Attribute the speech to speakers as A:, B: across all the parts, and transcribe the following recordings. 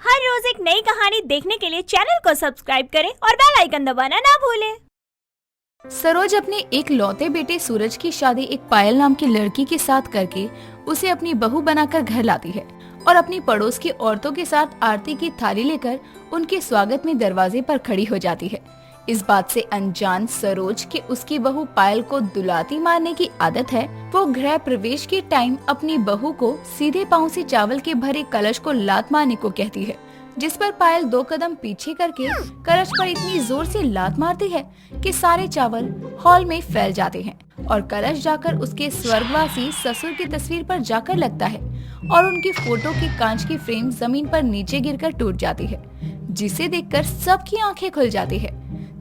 A: हर रोज एक नई कहानी देखने के लिए चैनल को सब्सक्राइब करें और बेल आइकन दबाना ना भूलें।
B: सरोज अपने एक लौते बेटे सूरज की शादी एक पायल नाम की लड़की के साथ करके उसे अपनी बहू बनाकर घर लाती है और अपनी पड़ोस की औरतों के साथ आरती की थाली लेकर उनके स्वागत में दरवाजे पर खड़ी हो जाती है। इस बात से अनजान सरोज कि उसकी बहू पायल को दुलाती मारने की आदत है, वो गृह प्रवेश के टाइम अपनी बहू को सीधे पांव से चावल के भरे कलश को लात मारने को कहती है, जिस पर पायल 2 कदम पीछे करके कलश पर इतनी जोर से लात मारती है कि सारे चावल हॉल में फैल जाते हैं और कलश जाकर उसके स्वर्गवासी ससुर की तस्वीर पर जाकर लगता है और उनकी फोटो की कांच की फ्रेम जमीन पर नीचे गिरकर टूट जाती है, जिसे देखकर सबकी आंखें खुल जाती है।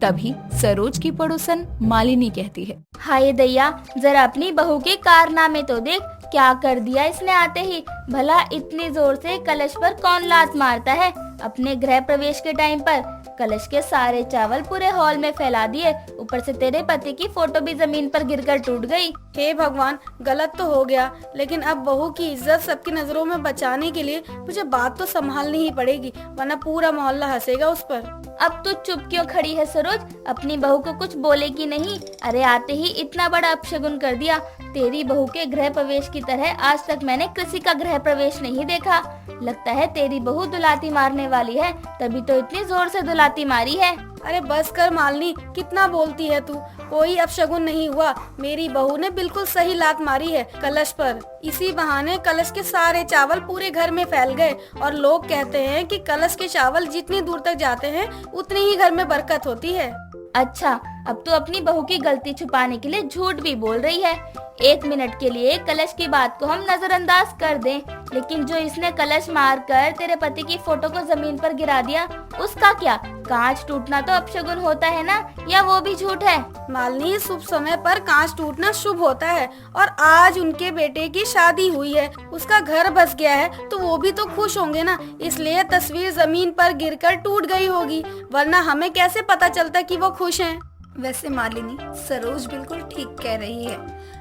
B: तभी सरोज की पड़ोसन मालिनी कहती है,
C: हाय दैया, जरा अपनी बहू के कारनामे तो देख, क्या कर दिया इसने आते ही। भला इतनी जोर से कलश पर कौन लात मारता है। अपने गृह प्रवेश के टाइम पर कलश के सारे चावल पूरे हॉल में फैला दिए, ऊपर से तेरे पति की फोटो भी जमीन पर गिरकर टूट गई।
D: हे भगवान, गलत तो हो गया, लेकिन अब बहू की इज्जत सबकी नजरों में बचाने के लिए मुझे बात तो संभालनी ही पड़ेगी, वरना पूरा मोहल्ला हंसेगा उस पर।
C: अब तू चुप क्यों खड़ी है सरोज, अपनी बहू को कुछ बोलेगी नहीं। अरे आते ही इतना बड़ा अपशगुन कर दिया। तेरी बहू के गृह प्रवेश की तरह आज तक मैंने किसी का गृह प्रवेश नहीं देखा। लगता है तेरी बहू दुलाती मारने वाली है, तभी तो इतनी जोर से दुलाती मारी है।
D: अरे बस कर मालिनी, कितना बोलती है तू। कोई अपशगुन नहीं हुआ, मेरी बहू ने बिल्कुल सही लात मारी है कलश पर। इसी बहाने कलश के सारे चावल पूरे घर में फैल गए और लोग कहते हैं कि कलश के चावल जितनी दूर तक जाते हैं उतनी ही घर में बरकत होती है।
C: अच्छा, अब तो अपनी बहू की गलती छुपाने के लिए झूठ भी बोल रही है। 1 मिनट के लिए कलश की बात को हम नजरअंदाज कर दें, लेकिन जो इसने कलश मारकर तेरे पति की फोटो को जमीन पर गिरा दिया, उसका क्या। कांच टूटना तो अपशगुन होता है ना, या वो भी झूठ है।
D: मालिनी, शुभ समय पर कांच टूटना शुभ होता है, और आज उनके बेटे की शादी हुई है, उसका घर बस गया है, तो वो भी तो खुश होंगे ना, इसलिए तस्वीर जमीन पर गिरकर टूट गई होगी, वरना हमें कैसे पता चलता कि वो खुश हैं।
E: वैसे मालिनी, सरोज बिल्कुल ठीक कह रही है,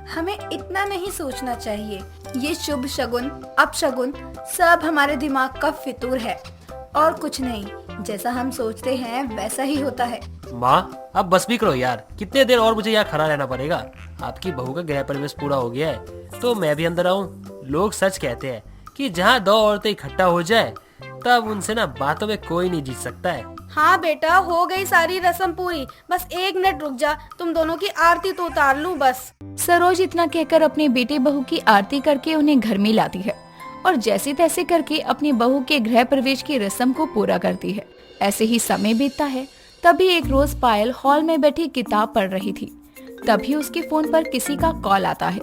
E: हमें इतना नहीं सोचना चाहिए। ये शुभ शगुन अपशगुन सब हमारे दिमाग का फितूर है और कुछ नहीं। जैसा हम सोचते हैं वैसा ही होता है।
F: माँ, अब बस भी करो यार, कितने देर और मुझे यहाँ खड़ा रहना पड़ेगा। आपकी बहू का गृह प्रवेश पूरा हो गया है तो मैं भी अंदर आऊँ। लोग सच कहते हैं कि जहाँ 2 औरतें इकट्ठा हो जाए तब उनसे ना बातों में कोई नहीं जीत सकता है।
D: हाँ बेटा, हो गई सारी रस्म पूरी, बस 1 मिनट रुक जा, तुम दोनों की आरती तो उतार लूं बस।
B: सरोज इतना कहकर अपने बेटे बहू की आरती करके उन्हें घर में लाती है और जैसे तैसे करके अपनी बहू के गृह प्रवेश की रस्म को पूरा करती है। ऐसे ही समय बीतता है। तभी एक रोज पायल हॉल में बैठी किताब पढ़ रही थी। तभी उसके फोन पर किसी का कॉल आता है,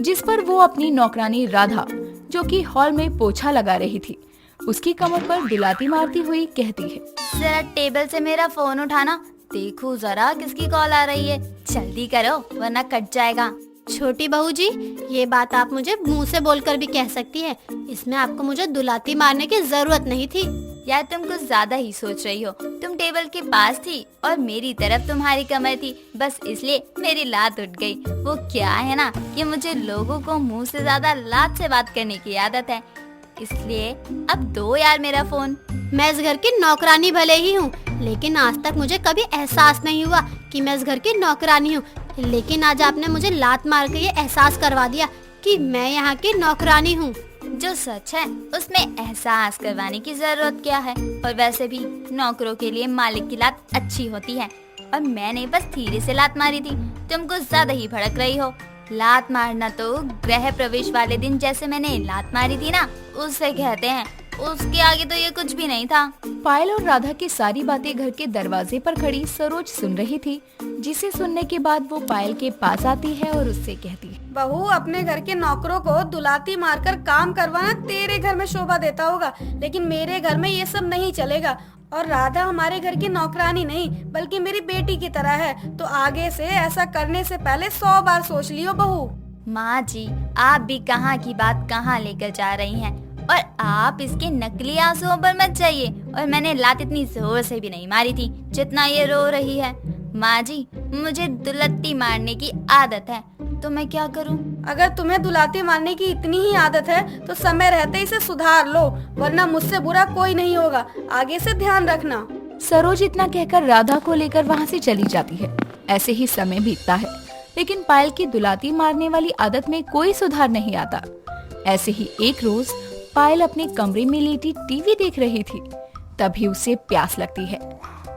B: जिस पर वो अपनी नौकरानी राधा, जो कि हॉल में पोछा लगा रही थी, उसकी कमर पर दुलाती मारती हुई कहती है,
C: जरा टेबल से मेरा फोन उठाना, देखो जरा किसकी कॉल आ रही है। जल्दी करो वरना कट जाएगा।
G: छोटी बहू जी, ये बात आप मुझे मुंह से बोलकर भी कह सकती है, इसमें आपको मुझे दुलाती मारने की जरूरत नहीं थी।
C: यार तुम कुछ ज्यादा ही सोच रही हो। तुम टेबल के पास थी और मेरी तरफ तुम्हारी कमर थी, बस इसलिए मेरी लात उठ गई। वो क्या है ना कि मुझे लोगों को मुंह से ज्यादा लात से बात करने की आदत है, इसलिए अब दो यार मेरा फोन।
G: मैं इस घर की नौकरानी भले ही हूँ, लेकिन आज तक मुझे कभी एहसास नहीं हुआ कि मैं इस घर की नौकरानी हूँ। लेकिन आज आपने मुझे लात मार के ये एहसास करवा दिया कि मैं यहाँ की नौकरानी हूँ।
C: जो सच है उसमें एहसास करवाने की जरूरत क्या है। और वैसे भी नौकरों के लिए मालिक की लात अच्छी होती है, और मैंने बस धीरे से लात मारी थी, तुम कुछ ज्यादा ही भड़क रही हो। लात मारना तो गृह प्रवेश वाले दिन जैसे मैंने लात मारी थी ना, उससे कहते हैं, उसके आगे तो ये कुछ भी नहीं था।
B: पायल और राधा की सारी बातें घर के दरवाजे पर खड़ी सरोज सुन रही थी, जिसे सुनने के बाद वो पायल के पास आती है और उससे कहती है,
D: बहू, अपने घर के नौकरों को दुलाती मारकर काम करवाना तेरे घर में शोभा देता होगा, लेकिन मेरे घर में ये सब नहीं चलेगा। और राधा हमारे घर की नौकरानी नहीं बल्कि मेरी बेटी की तरह है, तो आगे से ऐसा करने से पहले 100 बार सोच लियो बहू।
C: माँ जी, आप भी कहाँ की बात कहाँ लेकर जा रही हैं, और आप इसके नकली आंसुओं पर मत जाइए। और मैंने लात इतनी जोर से भी नहीं मारी थी जितना ये रो रही है। माँ जी, मुझे दुलत्ती मारने की आदत है, तो मैं क्या करूं?
D: अगर तुम्हें दुलाती मारने की इतनी ही आदत है तो समय रहते इसे सुधार लो, वरना मुझसे बुरा कोई नहीं होगा। आगे से ध्यान रखना।
B: सरोज इतना कहकर राधा को लेकर वहाँ से चली जाती है। ऐसे ही समय बीतता है, लेकिन पायल की दुलाती मारने वाली आदत में कोई सुधार नहीं आता। ऐसे ही एक रोज पायल अपने कमरे में लेटी टीवी देख रही थी। तभी उसे प्यास लगती है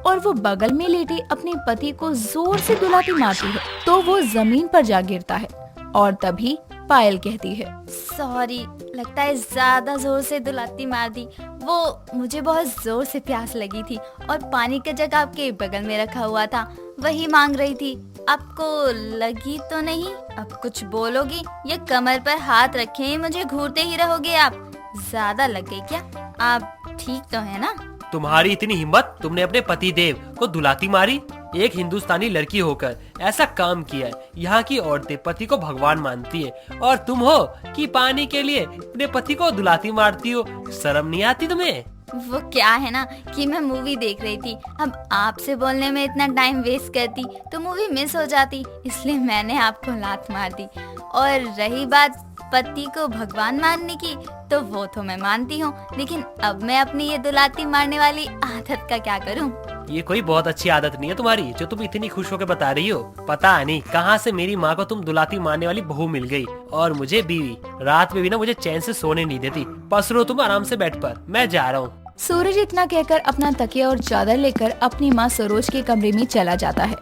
B: और वो बगल में लेटे अपने पति को जोर से दुलाती मारती है, तो वो जमीन पर जा गिरता है। और तभी पायल कहती है,
C: सॉरी, लगता है ज्यादा जोर से दुलाती मार दी। वो मुझे बहुत जोर से प्यास लगी थी और पानी का जग आपके बगल में रखा हुआ था, वही मांग रही थी। आपको लगी तो नहीं? अब कुछ बोलोगी या कमर पर हाथ रखे मुझे घूरते ही रहोगे आप? ज्यादा लग गई क्या? आप ठीक तो है ना?
F: तुम्हारी इतनी हिम्मत, तुमने अपने पति देव को दुलाती मारी? एक हिंदुस्तानी लड़की होकर ऐसा काम किया है। यहाँ की औरतें पति को भगवान मानती है और तुम हो कि पानी के लिए अपने पति को दुलाती मारती हो। शर्म नहीं आती तुम्हें?
C: वो क्या है ना कि मैं मूवी देख रही थी। अब आपसे बोलने में इतना टाइम वेस्ट करती तो मूवी मिस हो जाती, इसलिए मैंने आपको लात मार दी। और रही बात पति को भगवान मानने की, तो वो तो मैं मानती हूँ, लेकिन अब मैं अपनी ये दुलाती मारने वाली आदत का क्या करूँ?
F: ये कोई बहुत अच्छी आदत नहीं है तुम्हारी, जो तुम इतनी खुश होकर बता रही हो। पता नहीं कहाँ से मेरी माँ को तुम दुलाती मारने वाली बहू मिल गई, और मुझे बीवी रात में भी ना मुझे चैन से सोने नहीं देती। पसरो तुम आराम से बेड पर, मैं जा रहा हूँ।
B: सूरज इतना कहकर अपना तकिया और चादर लेकर अपनी माँ सरोज के कमरे में चला जाता है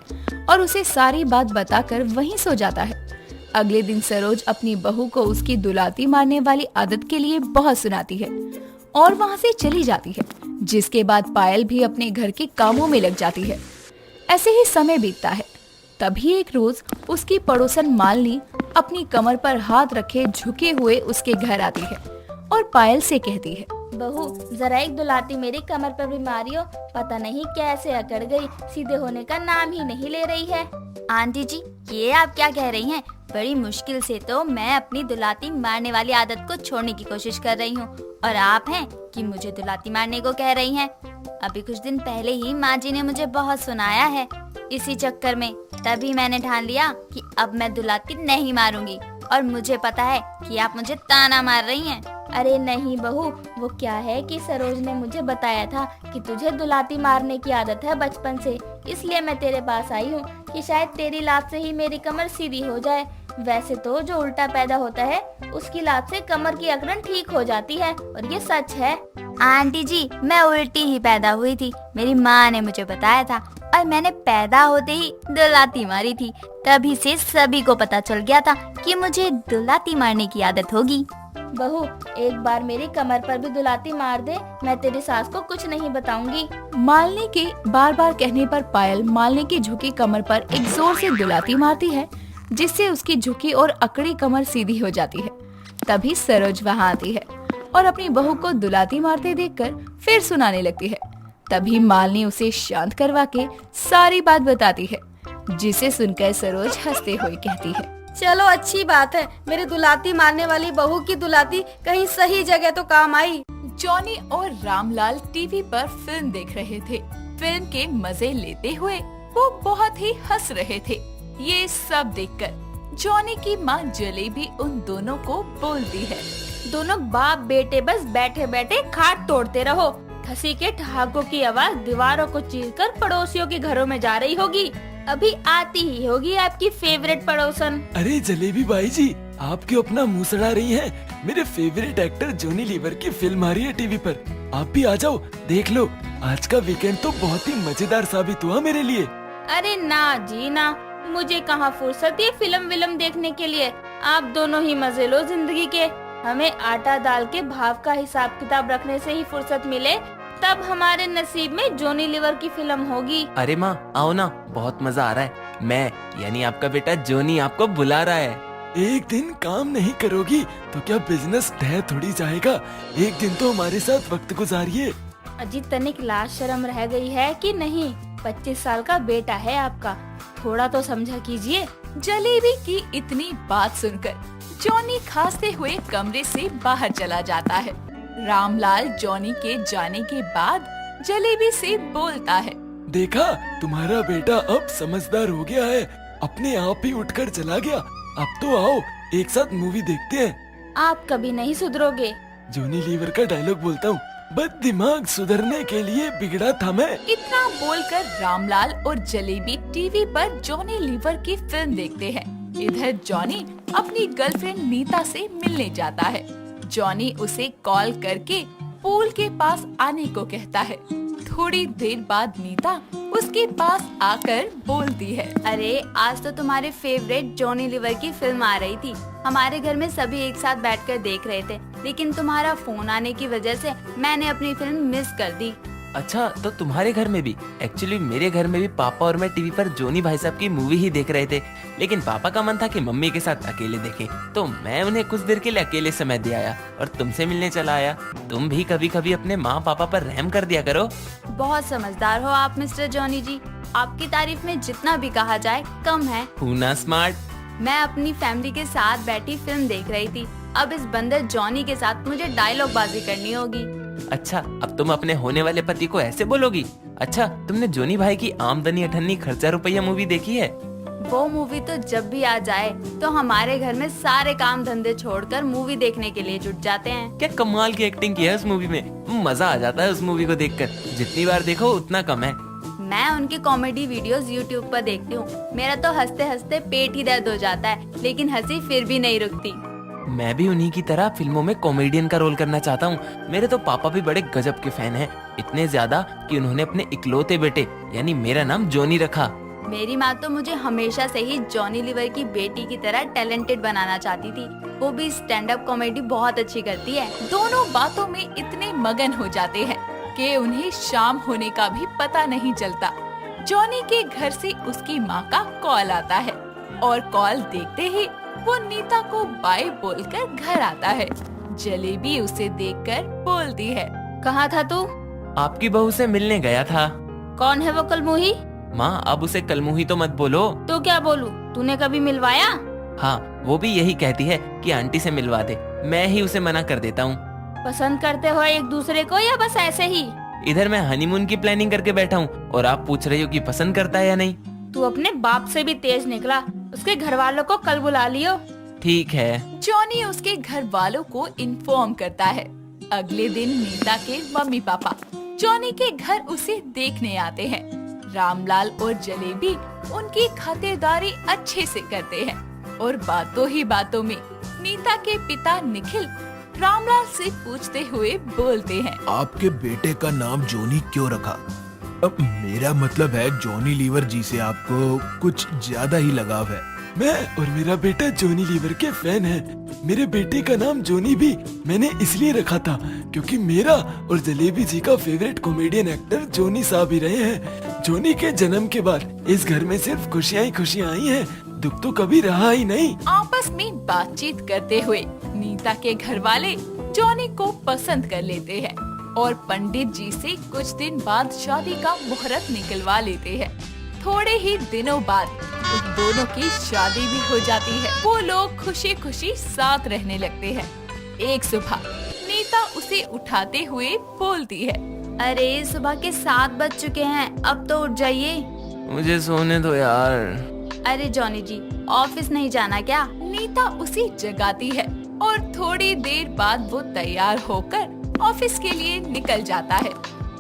B: और उसे सारी बात बताकर वहीं सो जाता है। अगले दिन सरोज अपनी बहू को उसकी दुलाती मारने वाली आदत के लिए बहुत सुनाती है और वहाँ से चली जाती है, जिसके बाद पायल भी अपने घर के कामों में लग जाती है। ऐसे ही समय बीतता है। तभी एक रोज उसकी पड़ोसन मालिनी अपनी कमर पर हाथ रखे झुके हुए उसके घर आती है और पायल से कहती है,
C: बहू जरा एक दुलाती मेरी कमर पर बीमारी हो, पता नहीं कैसे अकड़ गई, सीधे होने का नाम ही नहीं ले रही है। आंटी जी, ये आप क्या कह रही हैं? बड़ी मुश्किल से तो मैं अपनी दुलाती मारने वाली आदत को छोड़ने की कोशिश कर रही हूँ, और आप हैं कि मुझे दुलाती मारने को कह रही हैं। अभी कुछ दिन पहले ही माँ जी ने मुझे बहुत सुनाया है, इसी चक्कर में तभी मैंने ठान लिया कि अब मैं दुलाती नहीं मारूंगी। और मुझे पता है कि आप मुझे ताना मार रही हैं। अरे नहीं बहू, वो क्या है कि सरोज ने मुझे बताया था कि तुझे दुलाती मारने की आदत है बचपन से, इसलिए मैं तेरे पास आई हूँ कि शायद तेरी लात से ही मेरी कमर सीधी हो जाए। वैसे तो जो उल्टा पैदा होता है उसकी लात से कमर की अकड़न ठीक हो जाती है, और ये सच है। आंटी जी, मैं उल्टी ही पैदा हुई थी, मेरी माँ ने मुझे बताया था, और मैंने पैदा होते ही दुलाती मारी थी। तभी से सभी को पता चल गया था कि मुझे दुलाती मारने की आदत होगी। बहू, एक बार मेरी कमर पर भी दुलाती मार दे, मैं तेरी सास को कुछ नहीं बताऊंगी।
B: मालिनी के बार बार कहने पर पायल मालिनी की झुकी कमर पर एक जोर से दुलाती मारती है, जिससे उसकी झुकी और अकड़ी कमर सीधी हो जाती है। तभी सरोज वहाँ आती है और अपनी बहू को दुलाती मारते देखकर फिर सुनाने लगती है। तभी मालिनी उसे शांत करवा के सारी बात बताती है, जिसे सुनकर सरोज हंसते हुए कहती है,
D: चलो अच्छी बात है, मेरी दुलाती मारने वाली बहू की दुलाती कहीं सही जगह तो काम आई।
B: जॉनी और रामलाल टीवी पर फिल्म देख रहे थे। फिल्म के मजे लेते हुए वो बहुत ही हंस रहे थे। ये सब देखकर जॉनी की माँ जलेबी उन दोनों को बोलती है,
A: दोनों बाप बेटे बस बैठे बैठे खाट तोड़ते रहो। खसी के ठहाकों की आवाज दीवारों को चीरकर पड़ोसियों के घरों में जा रही होगी। अभी आती ही होगी आपकी फेवरेट पड़ोसन।
H: अरे जलेबी बाई जी, आप क्यों अपना मुंह सड़ा रही हैं? मेरे फेवरेट एक्टर जॉनी लीवर की फिल्म आ रही है टीवी पर, आप भी आ जाओ, देख लो। आज का वीकेंड तो बहुत ही मजेदार साबित हुआ मेरे लिए।
A: अरे ना जी ना, मुझे कहाँ फुर्सत है फिल्म विल्म देखने के लिए। आप दोनों ही मजे लो जिंदगी के। हमें आटा दाल के भाव का हिसाब किताब रखने से ही फुर्सत मिले, तब हमारे नसीब में जॉनी लीवर की फिल्म होगी।
I: अरे माँ आओ ना, बहुत मजा आ रहा है। मैं यानी आपका बेटा जॉनी आपको बुला रहा है।
H: एक दिन काम नहीं करोगी तो क्या बिजनेस ढह थोड़ी जाएगा? एक दिन तो हमारे साथ वक्त गुजारिए।
A: अजी तनिक लाज शर्म रह गई है कि नहीं? 25 साल का बेटा है आपका, थोड़ा तो समझा कीजिए।
B: जलेबी की इतनी बात सुनकर जॉनी खांसते हुए कमरे से बाहर चला जाता है। रामलाल जॉनी के जाने के बाद जलेबी से बोलता है,
H: देखा, तुम्हारा बेटा अब समझदार हो गया है, अपने आप ही उठकर चला गया। अब तो आओ एक साथ मूवी देखते हैं।
A: आप कभी नहीं सुधरोगे।
H: जॉनी लीवर का डायलॉग बोलता हूँ, बस दिमाग सुधरने के लिए बिगड़ा था मैं।
B: इतना बोलकर रामलाल और जलेबी टीवी पर जॉनी लीवर की फिल्म देखते हैं। इधर जॉनी अपनी गर्लफ्रेंड नीता से मिलने जाता है। जॉनी उसे कॉल करके पूल के पास आने को कहता है। थोड़ी देर बाद नीता उसके पास आकर बोलती है,
C: अरे आज तो तुम्हारे फेवरेट जॉनी लीवर की फिल्म आ रही थी। हमारे घर में सभी एक साथ बैठकर देख रहे थे, लेकिन तुम्हारा फोन आने की वजह से मैंने अपनी फिल्म मिस कर दी।
I: अच्छा, तो तुम्हारे घर में भी? एक्चुअली मेरे घर में भी पापा और मैं टीवी पर जॉनी भाई साहब की मूवी ही देख रहे थे, लेकिन पापा का मन था कि मम्मी के साथ अकेले देखें, तो मैं उन्हें कुछ देर के लिए अकेले समय दे आया और तुमसे मिलने चला आया। तुम भी कभी कभी अपने माँ पापा पर रहम कर दिया करो।
C: बहुत समझदार हो आप मिस्टर जॉनी जी। आपकी तारीफ में जितना भी कहा जाए कम है।
I: हूना स्मार्ट।
C: मैं अपनी फैमिली के साथ बैठी फिल्म देख रही थी। अब इस बंदर जॉनी के साथ मुझे डायलॉग बाजी करनी होगी।
I: अच्छा, अब तुम अपने होने वाले पति को ऐसे बोलोगी? अच्छा, तुमने जॉनी भाई की आमदनी अठन्नी खर्चा रुपया मूवी देखी है?
C: वो मूवी तो जब भी आ जाए तो हमारे घर में सारे काम धंधे छोड़कर मूवी देखने के लिए जुट जाते हैं।
I: क्या कमाल की एक्टिंग की है उस मूवी में। मजा आ जाता है उस मूवी को देखकर। जितनी बार देखो उतना कम है।
C: मैं उनकी कॉमेडी वीडियोस YouTube पर देखती हूँ। मेरा तो हंसते हंसते पेट ही दर्द हो जाता है, लेकिन हंसी फिर भी नहीं रुकती।
I: मैं भी उन्हीं की तरह फिल्मों में कॉमेडियन का रोल करना चाहता हूँ। मेरे तो पापा भी बड़े गजब के फैन हैं, इतने ज्यादा कि उन्होंने अपने इकलौते बेटे यानी मेरा नाम जॉनी रखा।
C: मेरी माँ तो मुझे हमेशा से ही जॉनी लीवर की बेटी की तरह टैलेंटेड बनाना चाहती थी। वो भी स्टैंड अप कॉमेडी बहुत अच्छी करती है।
B: दोनों बातों में इतने मगन हो जाते हैं कि उन्हें शाम होने का भी पता नहीं चलता। जॉनी के घर से उसकी माँ का कॉल आता है और कॉल देखते ही वो नीता को बाय बोलकर घर आता है। जलेबी उसे देखकर बोलती है,
A: कहाँ था तू?
I: आपकी बहू से मिलने गया था।
A: कौन है वो कलमुही?
I: माँ, अब उसे कलमुही तो मत बोलो।
A: तो क्या बोलूं? तूने कभी मिलवाया?
I: हाँ, वो भी यही कहती है कि आंटी से मिलवा दे। मैं ही उसे मना कर देता हूँ।
A: पसंद करते हो एक दूसरे को या बस ऐसे ही?
I: इधर मैं हनीमून की प्लानिंग करके बैठा हूँ और आप पूछ रही हो कि पसंद करता है या नहीं।
A: तू अपने बाप से भी तेज निकला। उसके घर वालों को कल बुला लियो।
I: ठीक है।
B: जॉनी उसके घर वालों को इन्फॉर्म करता है। अगले दिन नीता के मम्मी पापा जॉनी के घर उसे देखने आते हैं। रामलाल और जलेबी उनकी खातिरदारी अच्छे से करते हैं और बातों ही बातों में नीता के पिता निखिल रामलाल से पूछते हुए बोलते हैं,
J: आपके बेटे का नाम जॉनी क्यों रखा? अब मेरा मतलब है जॉनी लीवर जी से आपको कुछ ज्यादा ही लगाव है।
H: मैं और मेरा बेटा जॉनी लीवर के फैन हैं। मेरे बेटे का नाम जॉनी भी मैंने इसलिए रखा था क्योंकि मेरा और जलेबी जी का फेवरेट कॉमेडियन एक्टर जॉनी साहब ही रहे हैं। जॉनी के जन्म के बाद इस घर में सिर्फ खुशियां ही खुशियां आई हैं, दुख तो कभी रहा ही नहीं।
B: आपस में बातचीत करते हुए नीता के घर वाले जॉनी को पसंद कर लेते हैं और पंडित जी से कुछ दिन बाद शादी का मुहूर्त निकलवा लेते हैं। थोड़े ही दिनों बाद उन दोनों की शादी भी हो जाती है। वो लोग खुशी खुशी साथ रहने लगते हैं। एक सुबह नीता उसे उठाते हुए बोलती है,
C: अरे सुबह के 7 बज चुके हैं, अब तो उठ जाइए।
I: मुझे सोने दो यार।
C: अरे जॉनी जी, ऑफिस नहीं जाना क्या?
B: नीता उसे जगाती है और थोड़ी देर बाद वो तैयार होकर ऑफिस के लिए निकल जाता है।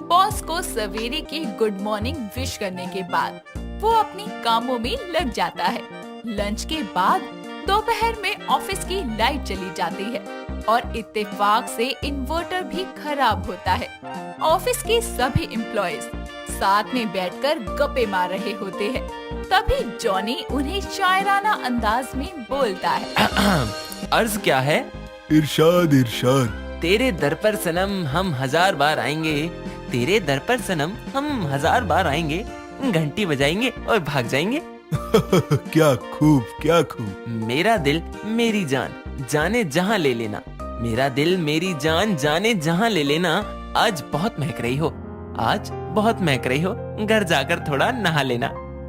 B: बॉस को सवेरे की गुड मॉर्निंग विश करने के बाद वो अपनी कामों में लग जाता है। लंच के बाद दोपहर में ऑफिस की लाइट चली जाती है और इत्तेफाक से इन्वर्टर भी खराब होता है। ऑफिस के सभी एम्प्लॉयज साथ में बैठकर गप्पे मार रहे होते हैं। तभी जॉनी उन्हें शायराना अंदाज में बोलता है,
I: अर्ज क्या है?
J: इरशाद इरशाद।
I: तेरे दर पर सनम हम 1000 बार आएंगे, तेरे दर पर सनम हम 1000 बार आएंगे, घंटी बजाएंगे और भाग जाएंगे।
J: क्या खूब, क्या खूब।
I: मेरा दिल मेरी जान जाने जहाँ ले लेना, मेरा दिल मेरी जान जाने जहाँ ले लेना। आज बहुत महक रही हो, आज बहुत महक रही हो, घर जाकर थोड़ा नहा लेना।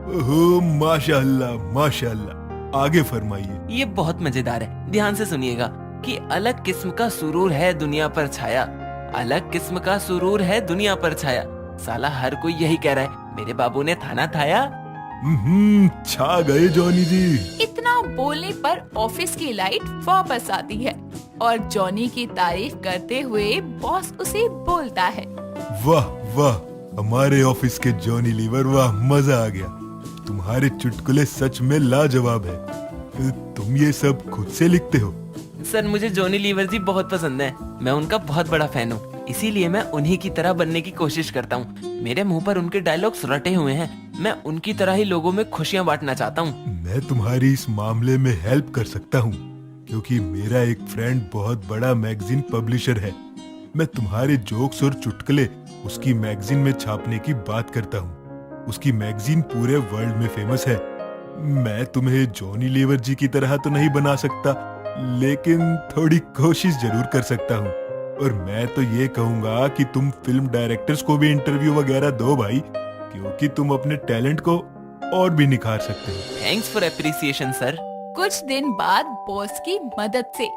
J: ओहो, माशाअल्लाह माशाअल्लाह। आगे फरमाइए।
I: ये बहुत मजेदार है, ध्यान से सुनिएगा कि अलग किस्म का सुरूर है दुनिया पर छाया, अलग किस्म का सुरूर है दुनिया पर छाया। साला हर कोई यही कह रहा है, मेरे बाबू ने थाना थाया।
J: छा गए जॉनी जी।
B: इतना बोलने पर ऑफिस की लाइट वापस आती है और जॉनी की तारीफ करते हुए बॉस उसे बोलता है,
J: वाह वाह, हमारे ऑफिस के जॉनी लीवर, वाह मजा आ गया। तुम्हारे चुटकुले सच में लाजवाब है। तुम ये सब खुद से लिखते हो?
I: सर मुझे जॉनी लीवर जी बहुत पसंद है। मैं उनका बहुत बड़ा फैन हूँ, इसीलिए मैं उन्हीं की तरह बनने की कोशिश करता हूँ। मेरे मुंह पर उनके डायलॉग्स रटे हुए हैं। मैं उनकी तरह ही लोगों में खुशियाँ बांटना चाहता हूँ।
J: मैं तुम्हारी इस मामले में हेल्प कर सकता हूँ, क्योंकि मेरा एक फ्रेंड बहुत बड़ा मैगजीन पब्लिशर है। मैं तुम्हारे जोक्स और चुटकुले उसकी मैगजीन में छापने की बात करता हूँ। उसकी मैगजीन पूरे वर्ल्ड में फेमस है। मैं तुम्हें जॉनी लीवर जी की तरह तो नहीं बना सकता, लेकिन थोड़ी कोशिश जरूर कर सकता हूँ। और मैं तो ये कहूँगा कि तुम फिल्म डायरेक्टर्स को भी इंटरव्यू वगैरह दो भाई, क्योंकि तुम अपने टैलेंट को और भी निखार सकते हो।
I: Thanks for appreciation sir.
B: कुछ दिन बाद बॉस की मदद से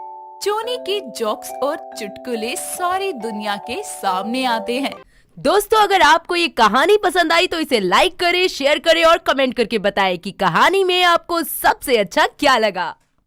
B: जॉनी के जोक्स और चुटकुले सारी दुनिया के सामने आते हैं।
K: दोस्तों, अगर आपको ये कहानी पसंद आई तो इसे लाइक करें, शेयर करें और कमेंट करके बताएं कि कहानी में आपको सबसे अच्छा क्या लगा।